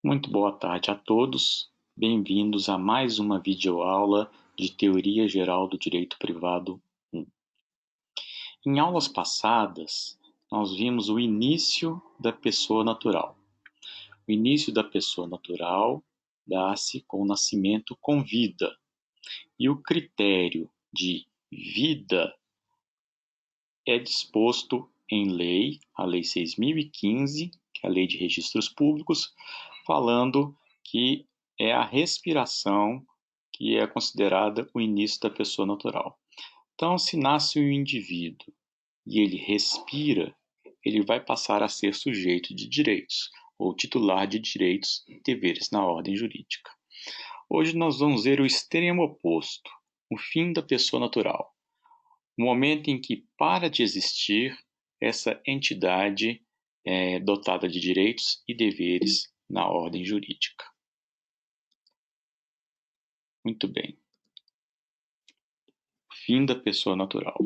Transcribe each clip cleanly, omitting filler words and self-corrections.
Muito boa tarde a todos. Bem-vindos a mais uma videoaula de Teoria Geral do Direito Privado 1. Em aulas passadas, nós vimos o início da pessoa natural. O início da pessoa natural dá-se com o nascimento com vida. E o critério de vida é disposto em lei, a Lei 6.015, que é a Lei de Registros Públicos, falando que é a respiração que é considerada o início da pessoa natural. Então, se nasce um indivíduo e ele respira, ele vai passar a ser sujeito de direitos, ou titular de direitos e deveres na ordem jurídica. Hoje nós vamos ver o extremo oposto, o fim da pessoa natural. O momento em que para de existir essa entidade dotada de direitos e deveres na ordem jurídica. Muito bem. Fim da pessoa natural.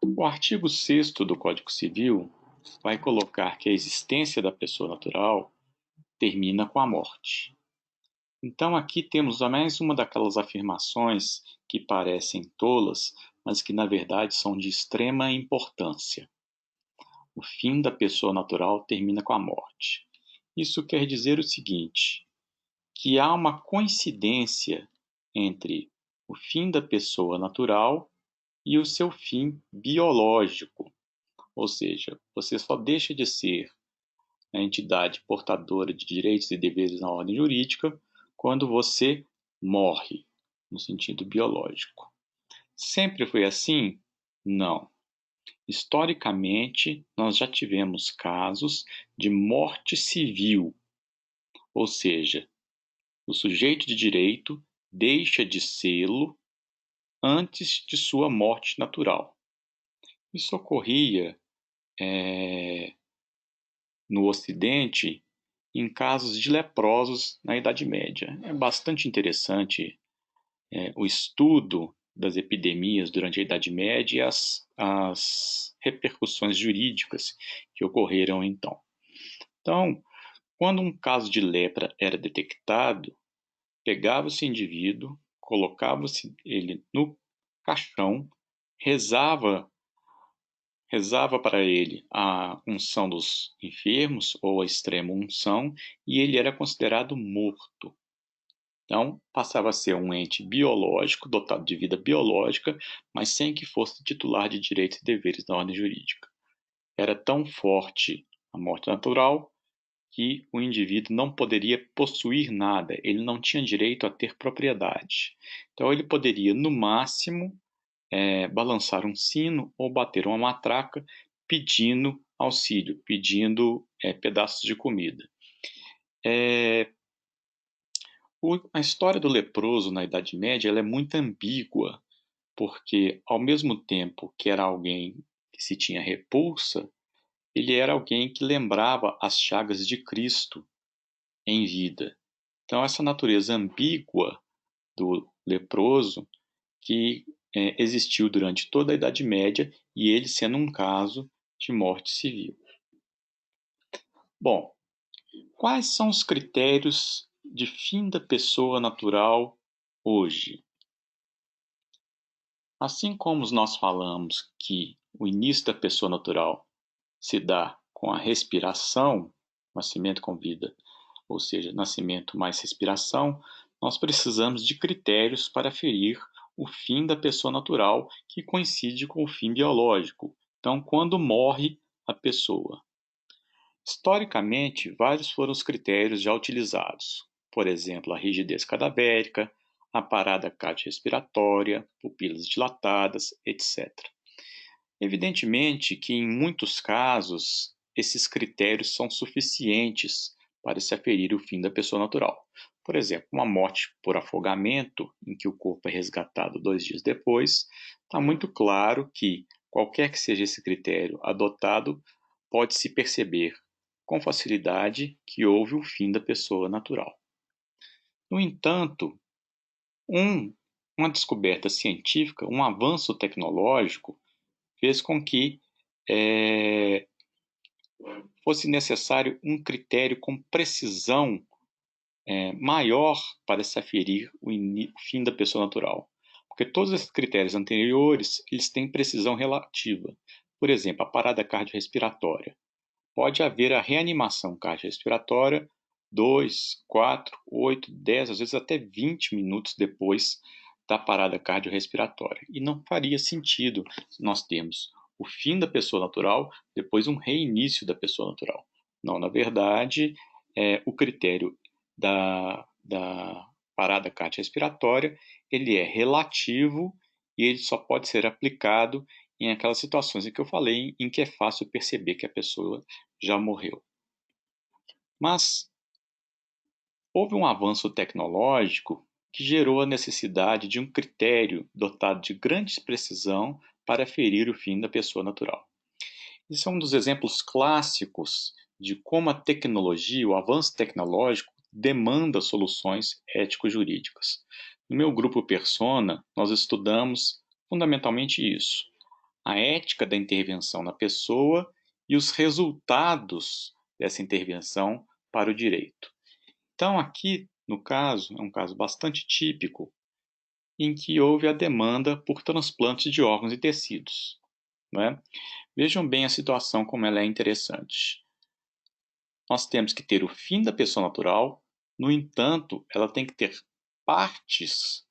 O artigo 6º do Código Civil vai colocar que a existência da pessoa natural termina com a morte. Então aqui temos mais uma daquelas afirmações que parecem tolas, mas que na verdade são de extrema importância. O fim da pessoa natural termina com a morte. Isso quer dizer o seguinte, que há uma coincidência entre o fim da pessoa natural e o seu fim biológico. Ou seja, você só deixa de ser a entidade portadora de direitos e deveres na ordem jurídica quando você morre, no sentido biológico. Sempre foi assim? Não. Historicamente, nós já tivemos casos de morte civil, ou seja, o sujeito de direito deixa de sê-lo antes de sua morte natural. Isso ocorria no Ocidente em casos de leprosos na Idade Média. É bastante interessante o estudo das epidemias durante a Idade Média e as repercussões jurídicas que ocorreram então. Então, quando um caso de lepra era detectado, pegava-se o indivíduo, colocava-se ele no caixão, rezava para ele a unção dos enfermos, ou a extrema unção, e ele era considerado morto. Então, passava a ser um ente biológico, dotado de vida biológica, mas sem que fosse titular de direitos e deveres na ordem jurídica. Era tão forte a morte natural que o indivíduo não poderia possuir nada, ele não tinha direito a ter propriedade. Então, ele poderia, no máximo, balançar um sino ou bater uma matraca pedindo auxílio, pedindo pedaços de comida. A história do leproso na Idade Média ela é muito ambígua, porque ao mesmo tempo que era alguém que se tinha repulsa, ele era alguém que lembrava as chagas de Cristo em vida. Então essa natureza ambígua do leproso que existiu durante toda a Idade Média e ele sendo um caso de morte civil. Bom, quais são os critérios de fim da pessoa natural hoje? Assim como nós falamos que o início da pessoa natural se dá com a respiração, nascimento com vida, ou seja, nascimento mais respiração, nós precisamos de critérios para aferir o fim da pessoa natural que coincide com o fim biológico. Então, quando morre a pessoa. Historicamente, vários foram os critérios já utilizados. Por exemplo, a rigidez cadavérica, a parada cardiorrespiratória, pupilas dilatadas, etc. Evidentemente que, em muitos casos, esses critérios são suficientes para se aferir o fim da pessoa natural. Por exemplo, uma morte por afogamento, em que o corpo é resgatado 2 dias depois, está muito claro que, qualquer que seja esse critério adotado, pode-se perceber com facilidade que houve o fim da pessoa natural. No entanto, uma descoberta científica, um avanço tecnológico, fez com que fosse necessário um critério com precisão maior para se aferir o fim da pessoa natural. Porque todos esses critérios anteriores, eles têm precisão relativa. Por exemplo, a parada cardiorrespiratória. Pode haver a reanimação cardiorrespiratória 2, 4, 8, 10, às vezes até 20 minutos depois da parada cardiorrespiratória. E não faria sentido nós termos o fim da pessoa natural, depois um reinício da pessoa natural. Não, na verdade, o critério da parada cardiorrespiratória, ele é relativo e ele só pode ser aplicado em aquelas situações em que eu falei, em que é fácil perceber que a pessoa já morreu. Mas houve um avanço tecnológico que gerou a necessidade de um critério dotado de grande precisão para aferir o fim da pessoa natural. Esse é um dos exemplos clássicos de como a tecnologia, o avanço tecnológico, demanda soluções ético-jurídicas. No meu grupo Persona, nós estudamos fundamentalmente isso: a ética da intervenção na pessoa e os resultados dessa intervenção para o direito. Então, aqui, no caso, é um caso bastante típico, em que houve a demanda por transplantes de órgãos e tecidos. Não é? Vejam bem a situação como ela é interessante. Nós temos que ter o fim da pessoa natural, no entanto, ela tem que ter partes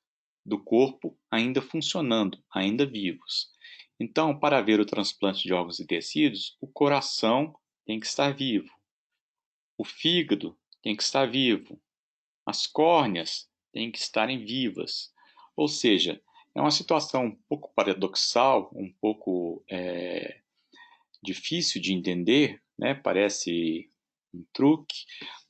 do corpo ainda funcionando, ainda vivos. Então, para haver o transplante de órgãos e tecidos, o coração tem que estar vivo, o fígado tem que estar vivo, as córneas têm que estarem vivas. Ou seja, é uma situação um pouco paradoxal, um pouco difícil de entender, né? Parece um truque,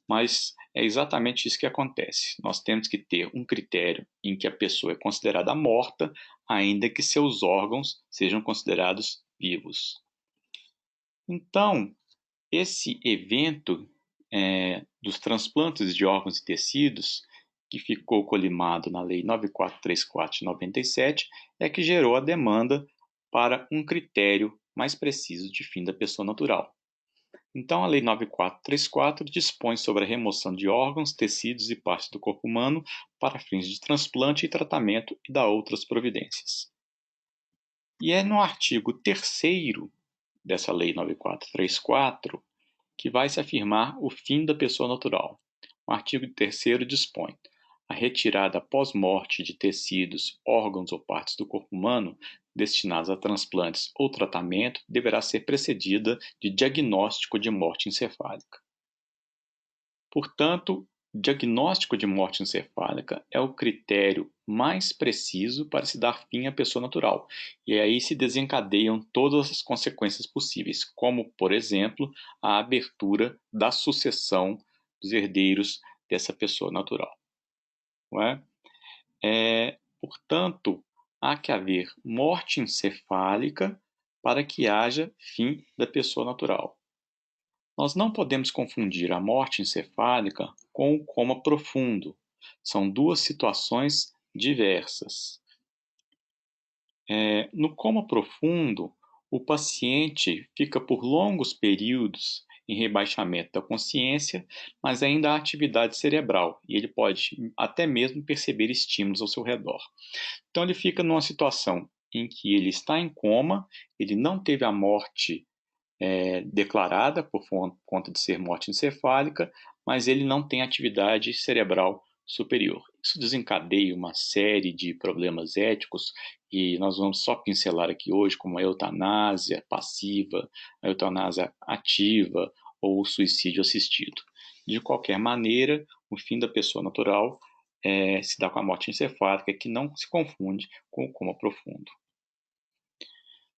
mas é exatamente isso que acontece. Nós temos que ter um critério em que a pessoa é considerada morta, ainda que seus órgãos sejam considerados vivos. Então, esse evento dos transplantes de órgãos e tecidos, que ficou colimado na Lei 9434 de 97, é que gerou a demanda para um critério mais preciso de fim da pessoa natural. Então, a Lei 9434 dispõe sobre a remoção de órgãos, tecidos e partes do corpo humano para fins de transplante e tratamento e dá outras providências. E é no artigo 3º dessa Lei 9434 que vai se afirmar o fim da pessoa natural. O artigo 3º dispõe: a retirada pós-morte de tecidos, órgãos ou partes do corpo humano destinados a transplantes ou tratamento deverá ser precedida de diagnóstico de morte encefálica. Portanto, diagnóstico de morte encefálica é o critério mais preciso para se dar fim à pessoa natural. E aí se desencadeiam todas as consequências possíveis, como, por exemplo, a abertura da sucessão dos herdeiros dessa pessoa natural. Não é? Portanto, há que haver morte encefálica para que haja fim da pessoa natural. Nós não podemos confundir a morte encefálica com o coma profundo. São duas situações diversas. No coma profundo, o paciente fica por longos períodos em rebaixamento da consciência, mas ainda há atividade cerebral e ele pode até mesmo perceber estímulos ao seu redor. Então ele fica numa situação em que ele está em coma, ele não teve a morte declarada por conta de ser morte encefálica, mas ele não tem atividade cerebral superior. Isso desencadeia uma série de problemas éticos e nós vamos só pincelar aqui hoje, como a eutanásia passiva, a eutanásia ativa ou o suicídio assistido. De qualquer maneira, o fim da pessoa natural se dá com a morte encefálica, que não se confunde com o coma profundo.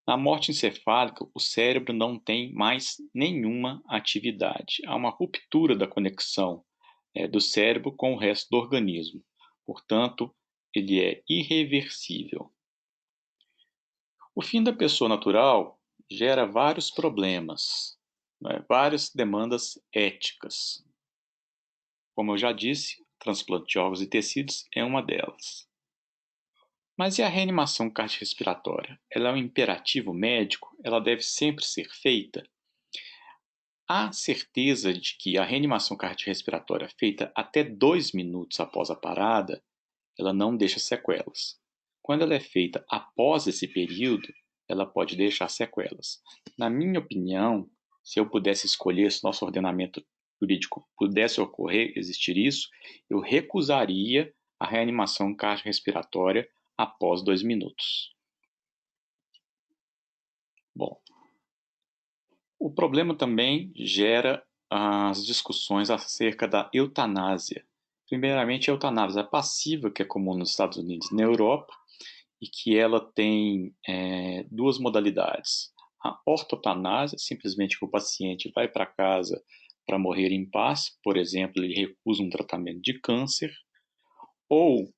Na morte encefálica, o cérebro não tem mais nenhuma atividade. Há uma ruptura da conexão do cérebro com o resto do organismo. Portanto, ele é irreversível. O fim da pessoa natural gera vários problemas, várias demandas éticas. Como eu já disse, transplante de órgãos e tecidos é uma delas. Mas e a reanimação cardiorrespiratória? Ela é um imperativo médico? Ela deve sempre ser feita? há certeza de que a reanimação cardiorrespiratória feita até 2 minutos após a parada, ela não deixa sequelas. Quando ela é feita após esse período, ela pode deixar sequelas. Na minha opinião, se eu pudesse escolher, se nosso ordenamento jurídico pudesse ocorrer, existir isso, eu recusaria a reanimação cardiorrespiratória após 2 minutos. Bom, o problema também gera as discussões acerca da eutanásia. Primeiramente, a eutanásia passiva, que é comum nos Estados Unidos e na Europa, e que ela tem duas modalidades. A ortotanásia, simplesmente que o paciente vai para casa para morrer em paz, por exemplo, ele recusa um tratamento de câncer, ou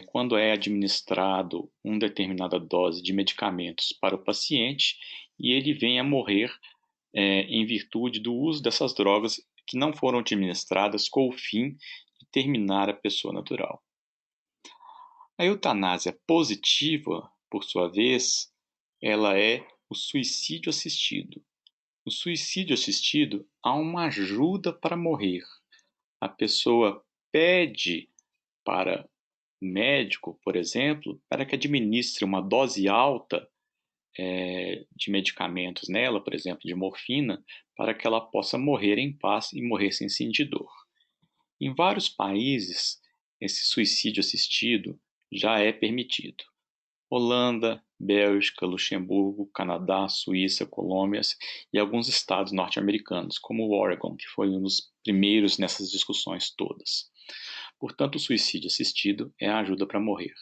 quando é administrado uma determinada dose de medicamentos para o paciente e ele vem a morrer em virtude do uso dessas drogas que não foram administradas com o fim de terminar a pessoa natural. A eutanásia positiva, por sua vez, ela é o suicídio assistido. No suicídio assistido, há uma ajuda para morrer. A pessoa pede para o médico, por exemplo, para que administre uma dose alta de medicamentos nela, por exemplo, de morfina, para que ela possa morrer em paz e morrer sem sentir dor. Em vários países, esse suicídio assistido já é permitido. Holanda, Bélgica, Luxemburgo, Canadá, Suíça, Colômbia e alguns estados norte-americanos, como o Oregon, que foi um dos primeiros nessas discussões todas. Portanto, o suicídio assistido é a ajuda para morrer.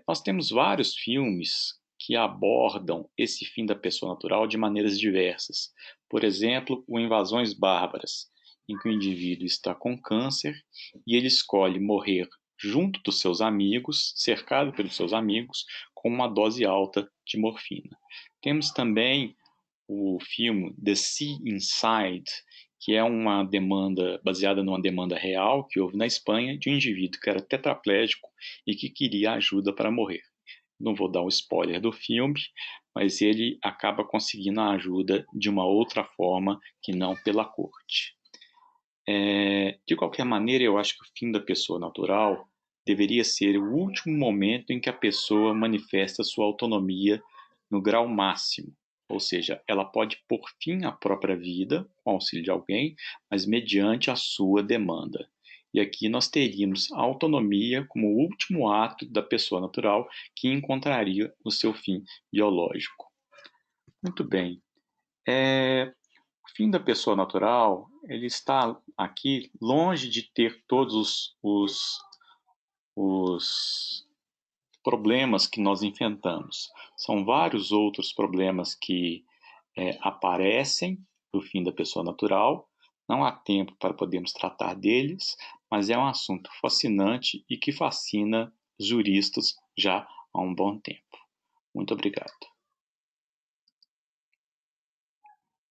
Nós temos vários filmes que abordam esse fim da pessoa natural de maneiras diversas. Por exemplo, o Invasões Bárbaras, em que o indivíduo está com câncer e ele escolhe morrer junto dos seus amigos, cercado pelos seus amigos, com uma dose alta de morfina. Temos também o filme The Sea Inside, que é uma demanda baseada numa demanda real que houve na Espanha de um indivíduo que era tetraplégico e que queria ajuda para morrer. Não vou dar um spoiler do filme, mas ele acaba conseguindo a ajuda de uma outra forma que não pela corte. De qualquer maneira, eu acho que o fim da pessoa natural deveria ser o último momento em que a pessoa manifesta sua autonomia no grau máximo. Ou seja, ela pode pôr fim à própria vida com auxílio de alguém, mas mediante a sua demanda. E aqui nós teríamos a autonomia como o último ato da pessoa natural que encontraria o seu fim biológico. Muito bem. O fim da pessoa natural, ele está aqui longe de ter todos os problemas que nós enfrentamos. São vários outros problemas que aparecem no fim da pessoa natural. Não há tempo para podermos tratar deles, mas é um assunto fascinante e que fascina os juristas já há um bom tempo. Muito obrigado.